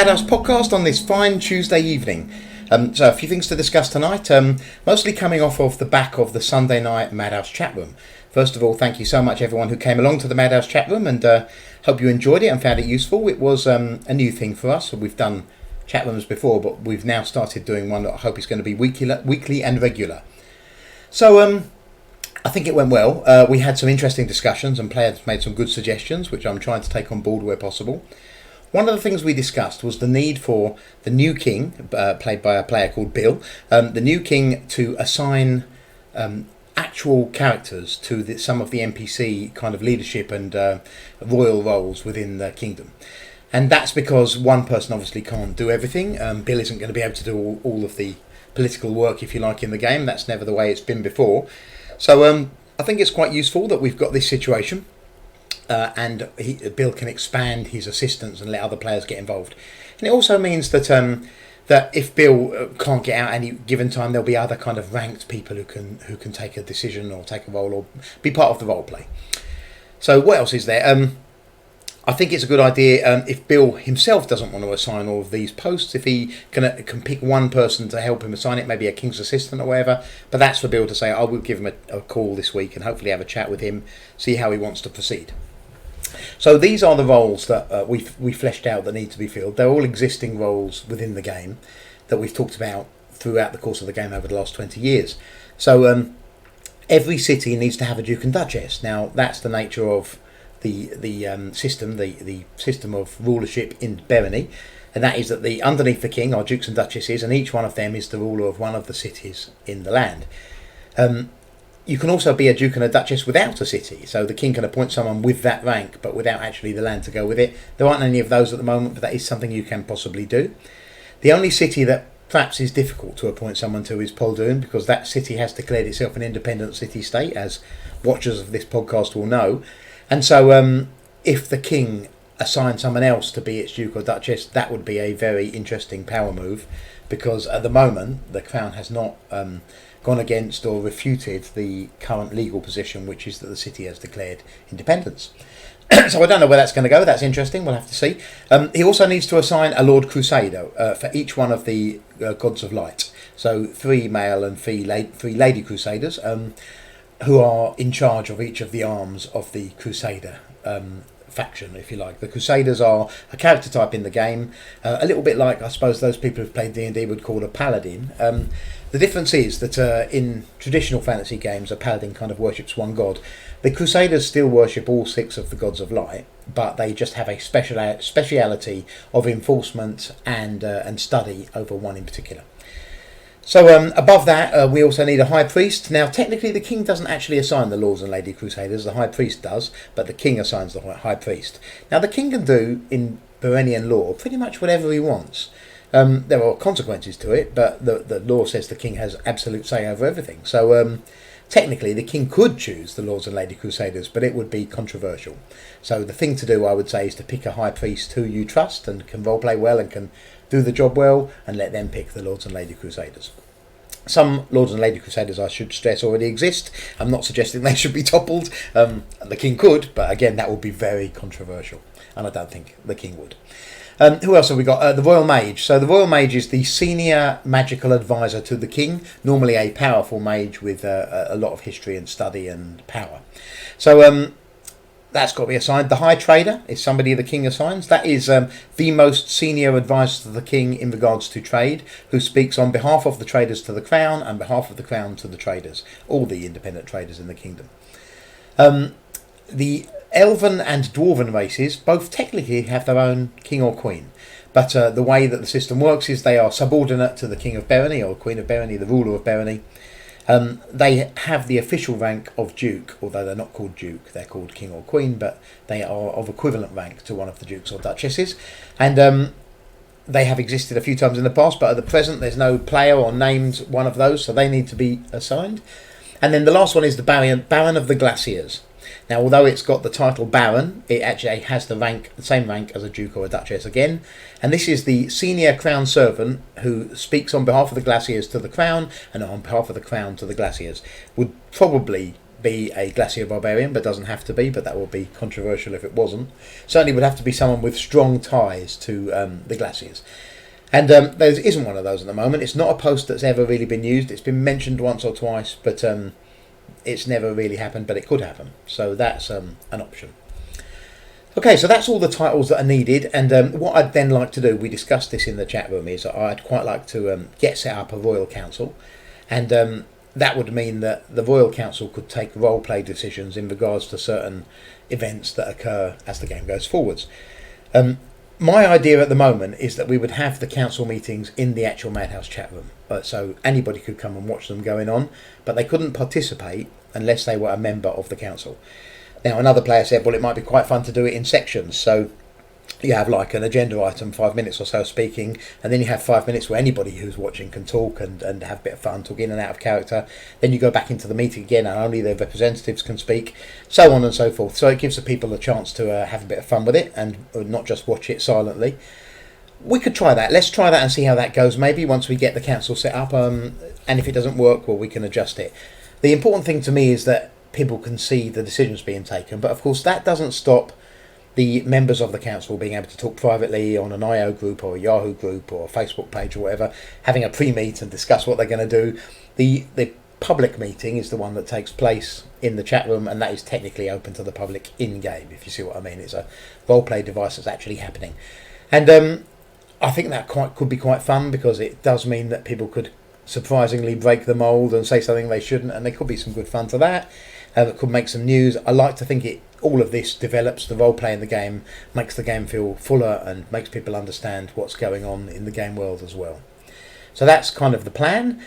Madhouse podcast on this fine Tuesday evening. So a few things to discuss tonight, mostly coming off of the back of the Sunday night Madhouse chat room. First of all, thank you so much everyone who came along to the Madhouse chat room, and hope you enjoyed it and found it useful. It was a new thing for us. We've done chat rooms before, but we've now started doing one that I hope is going to be weekly and regular. So I think it went well. We had some interesting discussions and players made some good suggestions, which I'm trying to take on board where possible. One of the things we discussed was the need for the new king, played by a player called Bill, the new king to assign actual characters to some of the NPC kind of leadership and royal roles within the kingdom. And that's because one person obviously can't do everything. Bill isn't going to be able to do all of the political work, if you like, in the game. That's never the way it's been before. So I think it's quite useful that we've got this situation. And Bill can expand his assistance and let other players get involved. And it also means that that if Bill can't get out any given time, there'll be other kind of ranked people who can take a decision or take a role or be part of the role play. So what else is there? I think it's a good idea if Bill himself doesn't want to assign all of these posts, if he can pick one person to help him assign it, maybe a king's assistant or whatever. But that's for Bill to say, I will give him a call this week and hopefully have a chat with him, see how he wants to proceed. So these are the roles that we fleshed out that need to be filled. They're all existing roles within the game that we've talked about throughout the course of the game over the last 20 years. So every city needs to have a Duke and Duchess. Now that's the nature of the system, the system of rulership in Bereny, and that is that underneath the king are dukes and duchesses, and each one of them is the ruler of one of the cities in the land. You can also be a duke and a duchess without a city, so the king can appoint someone with that rank but without actually the land to go with it. There aren't any of those at the moment, but that is something you can possibly do. The only city that perhaps is difficult to appoint someone to is Poldoon, because that city has declared itself an independent city-state, as watchers of this podcast will know. And so if the king assigned someone else to be its duke or duchess, that would be a very interesting power move, because at the moment the crown has not gone against or refuted the current legal position, which is that the city has declared independence. So I don't know where that's going to go. That's interesting. We'll have to see. He also needs to assign a Lord Crusader for each one of the gods of light. So 3 male and 3 lady Crusaders who are in charge of each of the arms of the Crusader faction, if you like. The Crusaders are a character type in the game, a little bit like, I suppose, those people who've played D&D would call a paladin. The difference is that in traditional fantasy games, a paladin kind of worships one god. The Crusaders still worship all 6 of the gods of light, but they just have a speciality of enforcement and study over one in particular. So above that, we also need a high priest. Now, technically, the king doesn't actually assign the lords and lady crusaders. The high priest does, but the king assigns the high priest. Now, the king can do, in Berenian law, pretty much whatever he wants. There are consequences to it, but the law says the king has absolute say over everything. So technically, the king could choose the lords and lady crusaders, but it would be controversial. So the thing to do, I would say, is to pick a high priest who you trust and can roleplay well and can do the job well, and let them pick the Lords and Lady Crusaders. Some Lords and Lady Crusaders, I should stress, already exist. I'm not suggesting they should be toppled. The king could, but again, that would be very controversial, and I don't think the king would. Who else have we got? The Royal Mage. So the Royal Mage is the senior magical advisor to the king, normally a powerful mage with a lot of history and study and power. So that's got to be assigned. The High Trader is somebody the king assigns. That is the most senior advisor to the king in regards to trade, who speaks on behalf of the traders to the crown and behalf of the crown to the traders, all the independent traders in the kingdom. The Elven and Dwarven races both technically have their own king or queen, but the way that the system works is they are subordinate to the King of Bereny or Queen of Bereny, the ruler of Bereny. They have the official rank of Duke, although they're not called Duke, they're called King or Queen, but they are of equivalent rank to one of the Dukes or Duchesses. And they have existed a few times in the past, but at the present there's no player or named one of those, so they need to be assigned. And then the last one is the Baron of the Glaciers. Now, although it's got the title Baron, it actually has the same rank as a Duke or a Duchess again. And this is the senior crown servant who speaks on behalf of the Glaciers to the crown and on behalf of the crown to the Glaciers. Would probably be a Glacier Barbarian, but doesn't have to be, but that would be controversial if it wasn't. Certainly would have to be someone with strong ties to the Glaciers. And there isn't one of those at the moment. It's not a post that's ever really been used. It's been mentioned once or twice, but it's never really happened, but it could happen. So that's an option. Okay, so that's all the titles that are needed, and what I'd then like to do, we discussed this in the chat room, is I'd quite like to get set up a Royal Council, and that would mean that the Royal Council could take role-play decisions in regards to certain events that occur as the game goes forwards. My idea at the moment is that we would have the council meetings in the actual Madhouse chat room, so anybody could come and watch them going on, but they couldn't participate unless they were a member of the council. Now, another player said, well, it might be quite fun to do it in sections. So you have like an agenda item, 5 minutes or so speaking, and then you have 5 minutes where anybody who's watching can talk and have a bit of fun, talk in and out of character. Then you go back into the meeting again and only the representatives can speak, so on and so forth. So it gives the people a chance to have a bit of fun with it and not just watch it silently. We could try that. Let's try that and see how that goes maybe once we get the council set up. And if it doesn't work, well, we can adjust it. The important thing to me is that people can see the decisions being taken, but of course that doesn't stop the members of the council being able to talk privately on an IO group or a Yahoo group or a Facebook page or whatever, having a pre-meet and discuss what they're going to do. The public meeting is the one that takes place in the chat room, and that is technically open to the public in-game, if you see what I mean. It's a role-play device that's actually happening, and I think that could be quite fun, because it does mean that people could surprisingly break the mould and say something they shouldn't, and there could be some good fun to that. That could make some news. I like to think all of this develops the role play in the game, makes the game feel fuller, and makes people understand what's going on in the game world as well. So that's kind of the plan.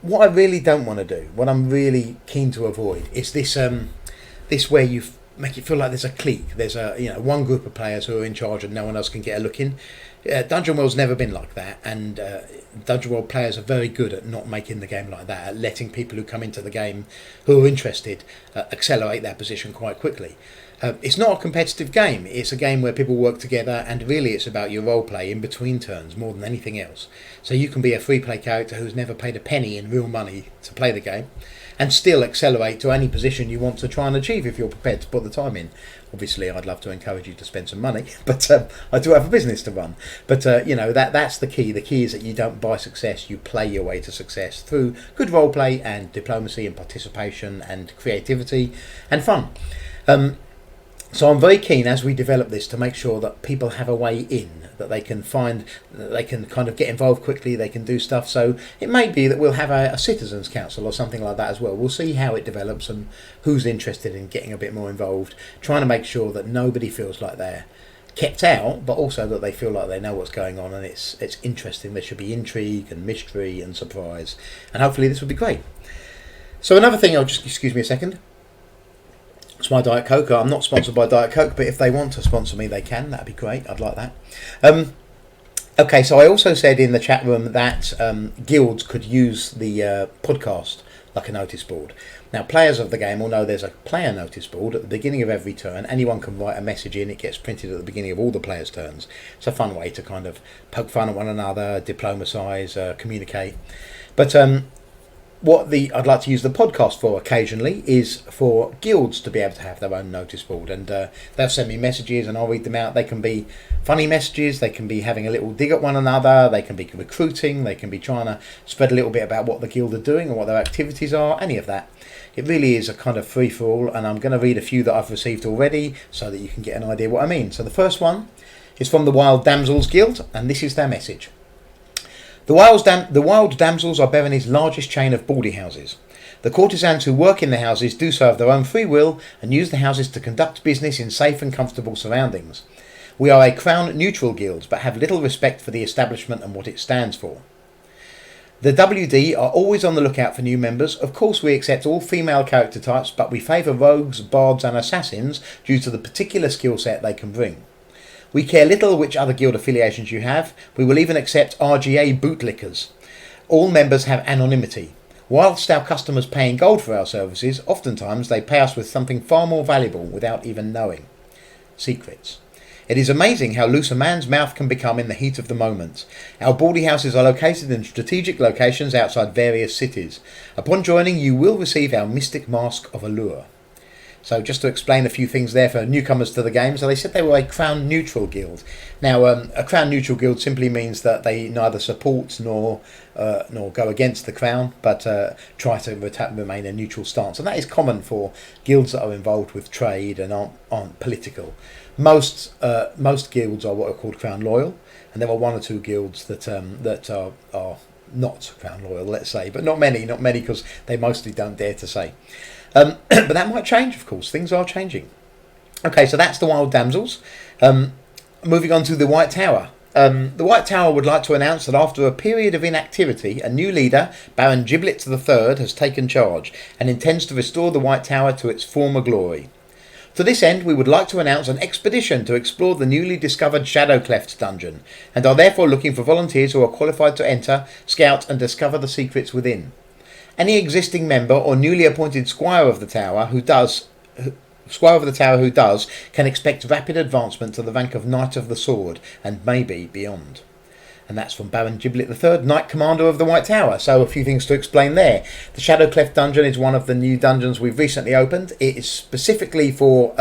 What I really don't want to do, what I'm really keen to avoid, is this where you make it feel like there's a clique. There's one group of players who are in charge and no one else can get a look in. Dungeonworld's never been like that, and Dungeonworld players are very good at not making the game like that, at letting people who come into the game who are interested accelerate their position quite quickly. It's not a competitive game. It's a game where people work together, and really it's about your role play in between turns more than anything else. So you can be a free play character who's never paid a penny in real money to play the game, and still accelerate to any position you want to try and achieve if you're prepared to put the time in. Obviously, I'd love to encourage you to spend some money, but I do have a business to run. But that's the key. The key is that you don't buy success; you play your way to success through good role play and diplomacy and participation and creativity and fun. So I'm very keen, as we develop this, to make sure that people have a way in, that they can find, that they can kind of get involved quickly, they can do stuff. So it may be that we'll have a citizens council or something like that as well. We'll see how it develops and who's interested in getting a bit more involved, trying to make sure that nobody feels like they're kept out, but also that they feel like they know what's going on and it's interesting. There should be intrigue and mystery and surprise, and hopefully this will be great. So another thing, excuse me a second. It's my Diet Coke. I'm not sponsored by Diet Coke, but if they want to sponsor me, they can. That'd be great. I'd like that. Okay, so I also said in the chat room that guilds could use the podcast like a notice board. Now, players of the game will know there's a player notice board at the beginning of every turn. Anyone can write a message in. It gets printed at the beginning of all the players' turns. It's a fun way to kind of poke fun at one another, diplomatise, communicate. But what I'd like to use the podcast for occasionally is for guilds to be able to have their own notice board, and they'll send me messages and I'll read them out. They can be funny messages, they can be having a little dig at one another, they can be recruiting, they can be trying to spread a little bit about what the guild are doing and what their activities are, any of that. It really is a kind of free-for-all, and I'm going to read a few that I've received already so that you can get an idea what I mean. So the first one is from the Wild Damsels Guild, and this is their message. The Wild Damsels are Bereny's largest chain of baldy houses. The courtesans who work in the houses do so of their own free will and use the houses to conduct business in safe and comfortable surroundings. We are a crown-neutral guild, but have little respect for the establishment and what it stands for. The WD are always on the lookout for new members. Of course, we accept all female character types, but we favour rogues, bards and assassins due to the particular skill set they can bring. We care little which other guild affiliations you have. We will even accept RGA bootlickers. All members have anonymity. Whilst our customers pay in gold for our services, oftentimes they pay us with something far more valuable without even knowing. Secrets. It is amazing how loose a man's mouth can become in the heat of the moment. Our boarding houses are located in strategic locations outside various cities. Upon joining, you will receive our mystic mask of allure. So just to explain a few things there for newcomers to the game. So they said they were a crown neutral guild. Now, a crown neutral guild simply means that they neither support nor go against the crown, but try to remain a neutral stance. And that is common for guilds that are involved with trade and aren't political. Most guilds are what are called crown loyal, and there are one or two guilds that are not crown loyal, let's say, but not many because they mostly don't dare to say. But that might change, of course. Things are changing. Okay, so that's the Wild Damsels. Moving on to the White Tower. The White Tower would like to announce that after a period of inactivity, a new leader, Baron Giblet III, has taken charge and intends to restore the White Tower to its former glory. To this end, we would like to announce an expedition to explore the newly discovered Shadow Cleft dungeon, and are therefore looking for volunteers who are qualified to enter, scout, and discover the secrets within. Any existing member or newly appointed Squire of the Tower who does can expect rapid advancement to the rank of Knight of the Sword and maybe beyond. And that's from Baron Giblet III, Knight Commander of the White Tower. So a few things to explain there. The Shadow Cleft dungeon is one of the new dungeons we've recently opened. It is specifically for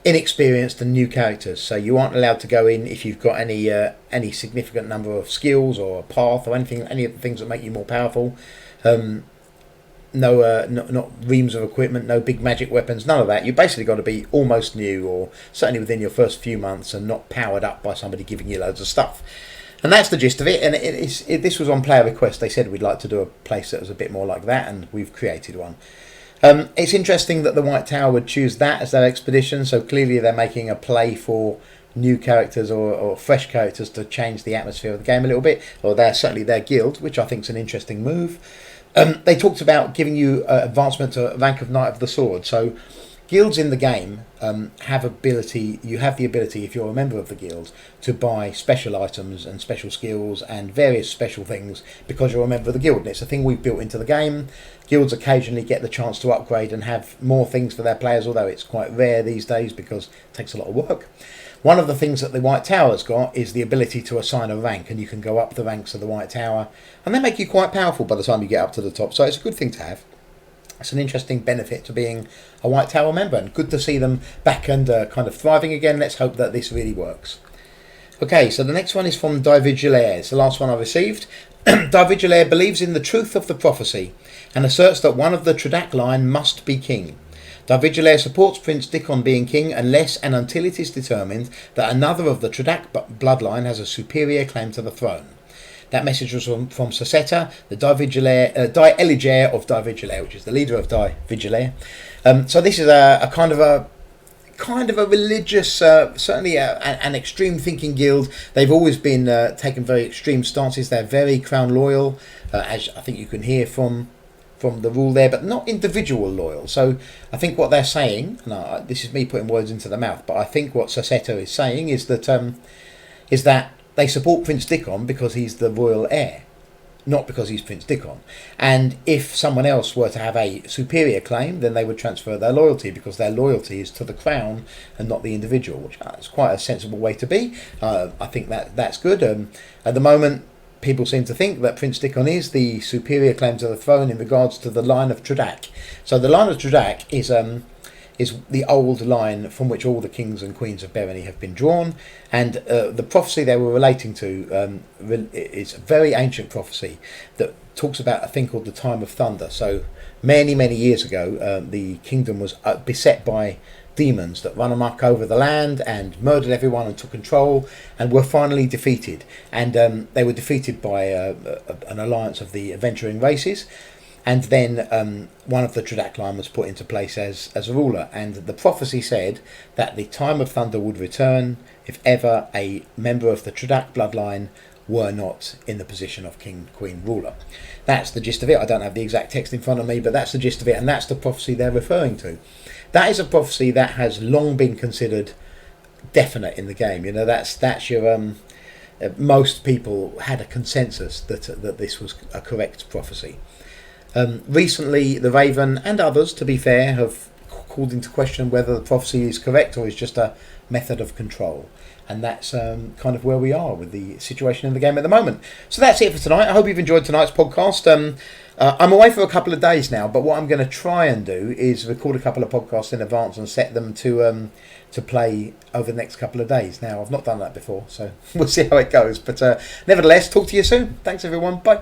inexperienced and new characters, so you aren't allowed to go in if you've got any significant number of skills or a path or any of the things that make you more powerful. Not reams of equipment, no big magic weapons, none of that. You basically got to be almost new, or certainly within your first few months, and not powered up by somebody giving you loads of stuff. And that's the gist of it. And this was on player request. They said we'd like to do a place that was a bit more like that, and we've created one. It's interesting that the White Tower would choose that as their expedition, so clearly they're making a play for new characters or fresh characters to change the atmosphere of the game a little bit, or they're certainly their guild, which I think is an interesting move. They talked about giving you advancement to rank of Knight of the Sword. So guilds in the game have the ability, if you're a member of the guild, to buy special items and special skills and various special things because you're a member of the guild. And it's a thing we've built into the game. Guilds occasionally get the chance to upgrade and have more things for their players, although it's quite rare these days because it takes a lot of work. One of the things that the White Tower's got is the ability to assign a rank, and you can go up the ranks of the White Tower, and they make you quite powerful by the time you get up to the top, so it's a good thing to have. It's an interesting benefit to being a White Tower member, and good to see them back and kind of thriving again. Let's hope that this really works. Okay, so the next one is from Divigilaire. It's the last one I received. Divigilaire believes in the truth of the prophecy, and asserts that one of the Tradak line must be king. Divigilaire supports Prince Dickon being king unless and until it is determined that another of the Tradak bloodline has a superior claim to the throne. That message was from Sasetta, the Eligere of Divigilaire, which is the leader of Divigilaire. So this is a kind of a religious, certainly an extreme thinking guild. They've always been taken very extreme stances. They're very crown loyal, as I think you can hear from the rule there, but not individual loyal. So I think what they're saying, this is me putting words into the mouth, but I think what Sasetta is saying is that they support Prince Dickon because he's the royal heir, not because he's Prince Dickon. And if someone else were to have a superior claim, then they would transfer their loyalty, because their loyalty is to the crown and not the individual, which is quite a sensible way to be. I think that's good. At the moment, people seem to think that Prince Dickon is the superior claim to the throne in regards to the line of Tradak. So the line of Tradak is the old line from which all the kings and queens of Bereny have been drawn, and the prophecy they were relating to is a very ancient prophecy that talks about a thing called the Time of Thunder. So many years ago, the kingdom was beset by demons that run amok over the land and murdered everyone and took control, and were finally defeated. And they were defeated by an alliance of the adventuring races. And then one of the Tradak line was put into place as a ruler, and the prophecy said that the Time of Thunder would return if ever a member of the Tradak bloodline were not in the position of king, queen, ruler. That's the gist of it. I don't have the exact text in front of me, but that's the gist of it, and that's the prophecy they're referring to. That is a prophecy that has long been considered definite in the game. You know, that's your most people had a consensus that this was a correct prophecy. Recently, the Raven and others, to be fair, have called into question whether the prophecy is correct or is just a method of control. And that's kind of where we are with the situation in the game at the moment. So that's it for tonight. I hope you've enjoyed tonight's podcast. I'm away for a couple of days now, but what I'm going to try and do is record a couple of podcasts in advance and set them to play over the next couple of days. Now, I've not done that before, so we'll see how it goes. But nevertheless, talk to you soon. Thanks, everyone. Bye.